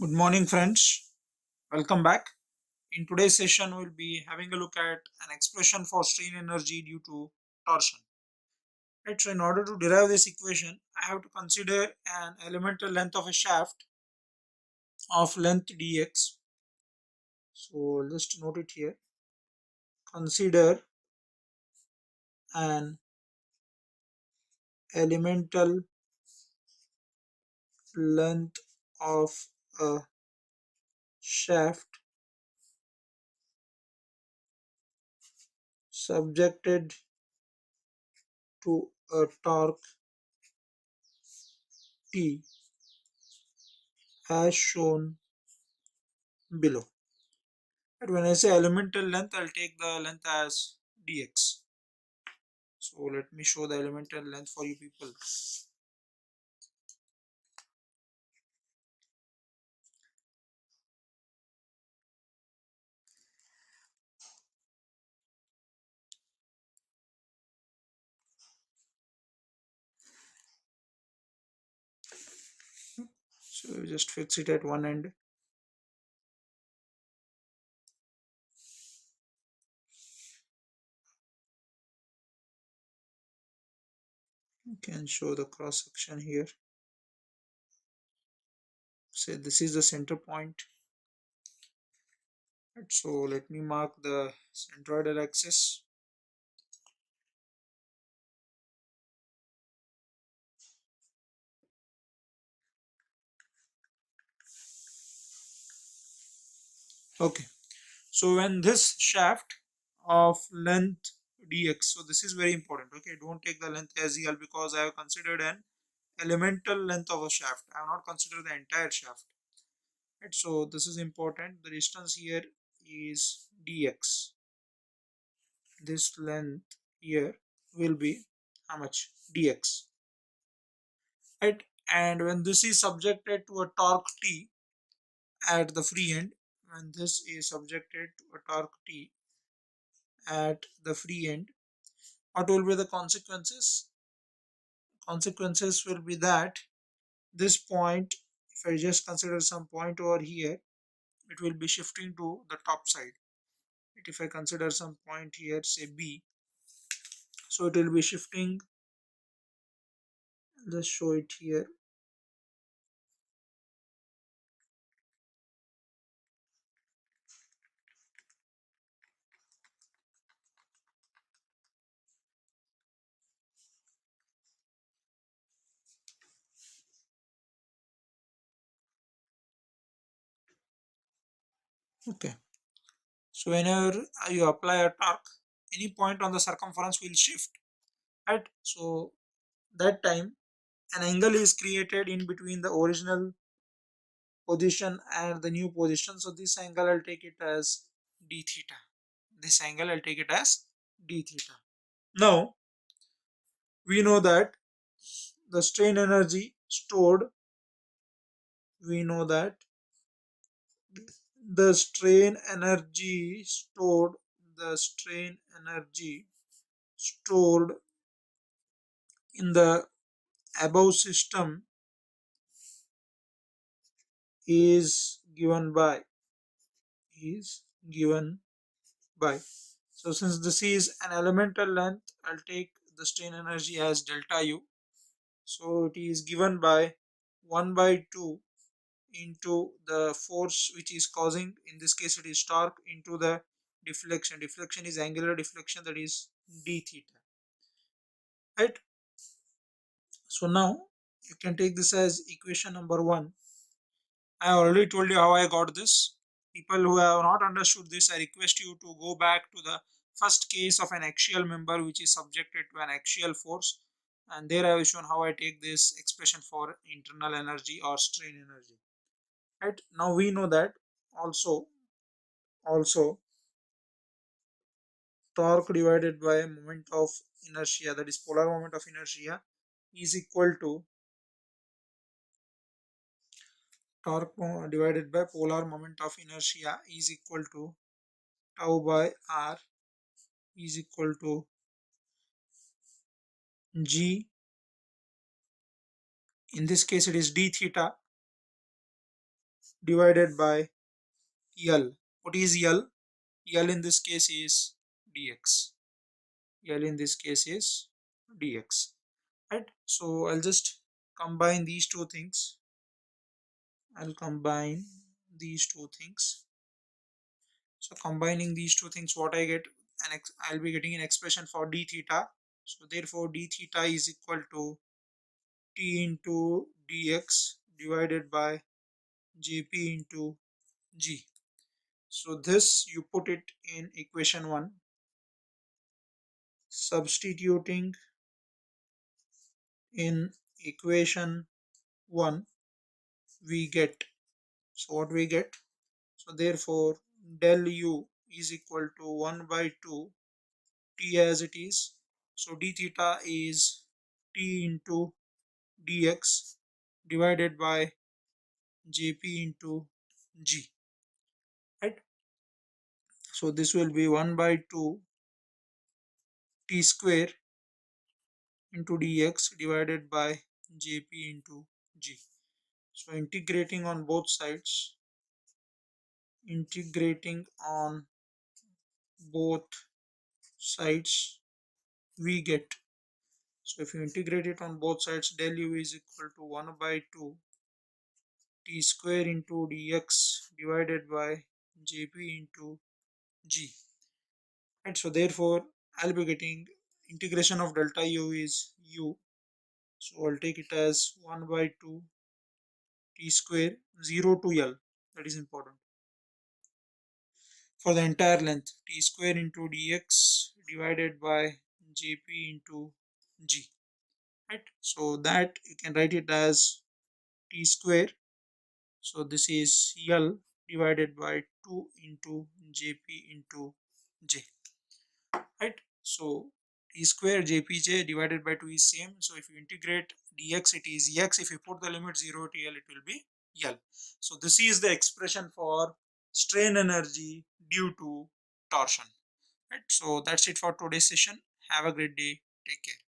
Good morning, friends. Welcome back. In today's session, we'll be having a look at an expression for strain energy due to torsion. Right, so in order to derive this equation, I have to consider an elemental length of a shaft of length dx. So just note it here. Consider an elemental length of a shaft subjected to a torque T as shown below. But when I say elemental length, I'll take the length as dx. So let me show the elemental length for you people. So just fix it at one end. You can show the cross section here. Say this is the center point. Right, so let me mark the centroidal axis. Okay, so when this shaft of length dx, so this is very important. Okay, don't take the length as EL because I have considered an elemental length of a shaft. I have not considered the entire shaft. Right, so this is important. The distance here is dx. This length here will be how much? Dx. Right, and when this is subjected to a torque T at the free end, when this is subjected to a torque T at the free end, what will be the consequences? Consequences will be that this point, if I just consider some point over here, it will be shifting to the top side. If I consider some point here, say B, so it will be shifting. Let's show it here. Okay, so whenever you apply a torque, any point on the circumference will shift, right? So that time an angle is created in between the original position and the new position. So this angle I'll take it as d theta. This angle I'll take it as d theta. Now we know that the strain energy stored, we know that the strain energy stored, the strain energy stored in the above system is given by is given by. So since this is an elemental length, I'll take the strain energy as delta U. So it is given by 1 by 2 into the force which is causing, in this case it is torque, into the deflection. Deflection is angular deflection, that is d theta. Right? So now you can take this as equation number 1. I already told you how I got this. People who have not understood this, I request you to go back to the first case of an axial member which is subjected to an axial force, and there I have shown how I take this expression for internal energy or strain energy. Right, now we know that also torque divided by moment of inertia, that is polar moment of inertia, is equal to torque divided by polar moment of inertia is equal to tau by r is equal to g. In this case it is d theta divided by L. What is L? L in this case is dx. L in this case is dx. Right? So I'll just combine these two things. I'll combine these two things. So combining these two things, what I get, I'll be getting an expression for d theta. So therefore d theta is equal to t into dx divided by jp into g. So this you put it in equation 1, substituting in equation 1 we get, so what we get, so therefore del u is equal to 1 by 2 t as it is. So d theta is t into dx divided by jp into g, right? So this will be 1 by 2 t square into dx divided by jp into g. So integrating on both sides we get, so if you integrate it on both sides, del u is equal to 1 by 2 t square into dx divided by jp into g, right? So therefore I'll be getting integration of delta u is u, so I'll take it as 1 by 2 t square 0 to l, that is important, for the entire length t square into dx divided by jp into g, right? So that you can write it as t square, so this is l divided by 2 into jp into j, right? So t square jpj divided by 2 is same, so if you integrate dx it is x, if you put the limit 0 to l it will be l. So this is the expression for strain energy due to torsion, right? So that's it for today's session. Have a great day. Take care.